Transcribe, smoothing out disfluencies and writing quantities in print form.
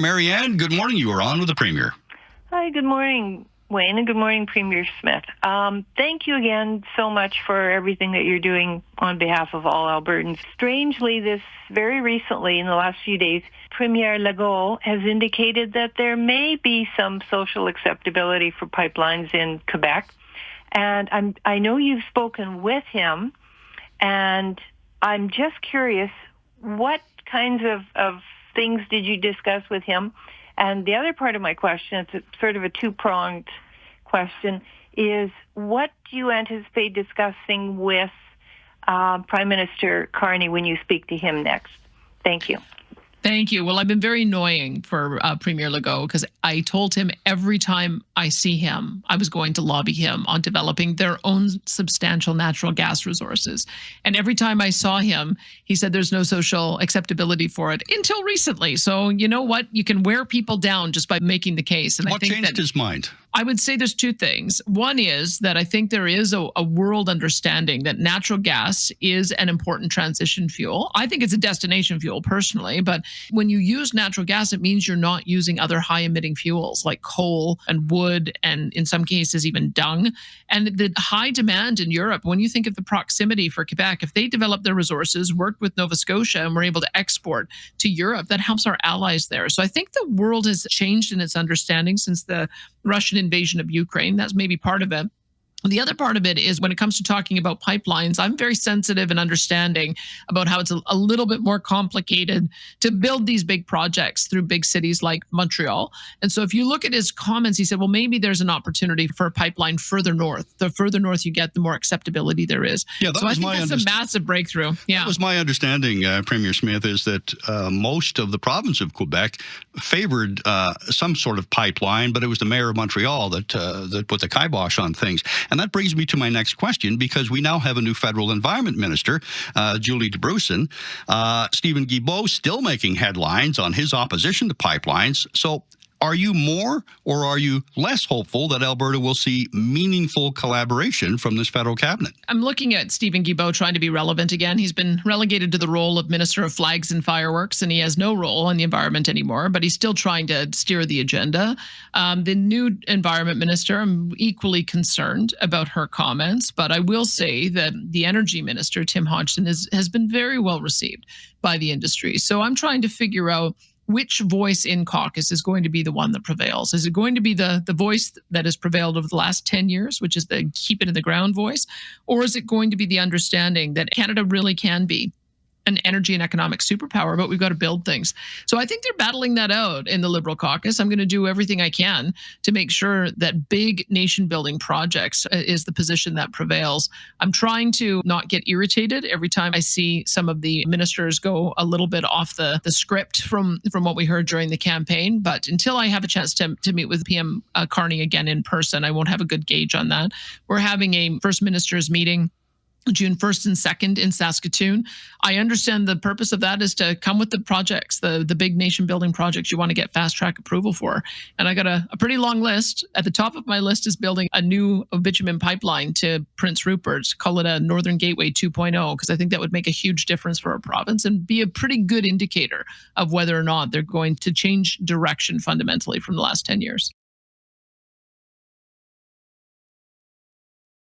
Marianne, good morning. You are on with the Premier. Hi, good morning, Wayne, and good morning, Premier Smith. Thank you again so much for everything that you're doing on behalf of all Albertans. Strangely, very recently, in the last few days, Premier Legault has indicated that there may be some social acceptability for pipelines in Quebec. And I know you've spoken with him, and I'm just curious, what kinds of things did you discuss with him? And the other part of my question, it's sort of a two-pronged question, is what do you anticipate discussing with Prime Minister Carney when you speak to him next? Thank you. Thank you. Well, I've been very annoying for Premier Legault because I told him every time I see him, I was going to lobby him on developing their own substantial natural gas resources. And every time I saw him, he said there's no social acceptability for it until recently. So you know what? You can wear people down just by making the case. And what changed his mind? I would say there's two things. One is that I think there is a world understanding that natural gas is an important transition fuel. I think it's a destination fuel personally, but when you use natural gas, it means you're not using other high emitting fuels like coal and wood and in some cases even dung. And the high demand in Europe, when you think of the proximity for Quebec, if they develop their resources, worked with Nova Scotia and were able to export to Europe, that helps our allies there. So I think the world has changed in its understanding since the Russian invasion of Ukraine. That's maybe part of it. The other part of it is when it comes to talking about pipelines, I'm very sensitive and understanding about how it's a little bit more complicated to build these big projects through big cities like Montreal. And so if you look at his comments, he said, well, maybe there's an opportunity for a pipeline further north. The further north you get, the more acceptability there is. Yeah, that so was I think that's a massive breakthrough. Yeah. That was my understanding, Premier Smith, is that most of the province of Quebec favored some sort of pipeline, but it was the mayor of Montreal that put the kibosh on things. And that brings me to my next question, because we now have a new federal environment minister, Julie DeBrusen. Stephen Guilbeault still making headlines on his opposition to pipelines. So are you more or are you less hopeful that Alberta will see meaningful collaboration from this federal cabinet? I'm looking at Stephen Guilbeault trying to be relevant again. He's been relegated to the role of Minister of Flags and Fireworks, and he has no role on the environment anymore, but he's still trying to steer the agenda. The new environment minister, I'm equally concerned about her comments, but I will say that the energy minister, Tim Hodgson, has been very well received by the industry. So I'm trying to figure out which voice in caucus is going to be the one that prevails. Is it going to be the voice that has prevailed over the last 10 years, which is the keep it in the ground voice? Or is it going to be the understanding that Canada really can be an energy and economic superpower, but we've got to build things? So I think they're battling that out in the Liberal caucus. I'm going to do everything I can to make sure that big nation building projects is the position that prevails. I'm trying to not get irritated every time I see some of the ministers go a little bit off the script from what we heard during the campaign. But until I have a chance to meet with PM Carney again in person, I won't have a good gauge on that. We're having a First Ministers meeting June 1st and 2nd in Saskatoon. I understand the purpose of that is to come with the projects, the big nation building projects you want to get fast track approval for. And I got a pretty long list. At the top of my list is building a new bitumen pipeline to Prince Rupert, call it a Northern Gateway 2.0, because I think that would make a huge difference for our province and be a pretty good indicator of whether or not they're going to change direction fundamentally from the last 10 years.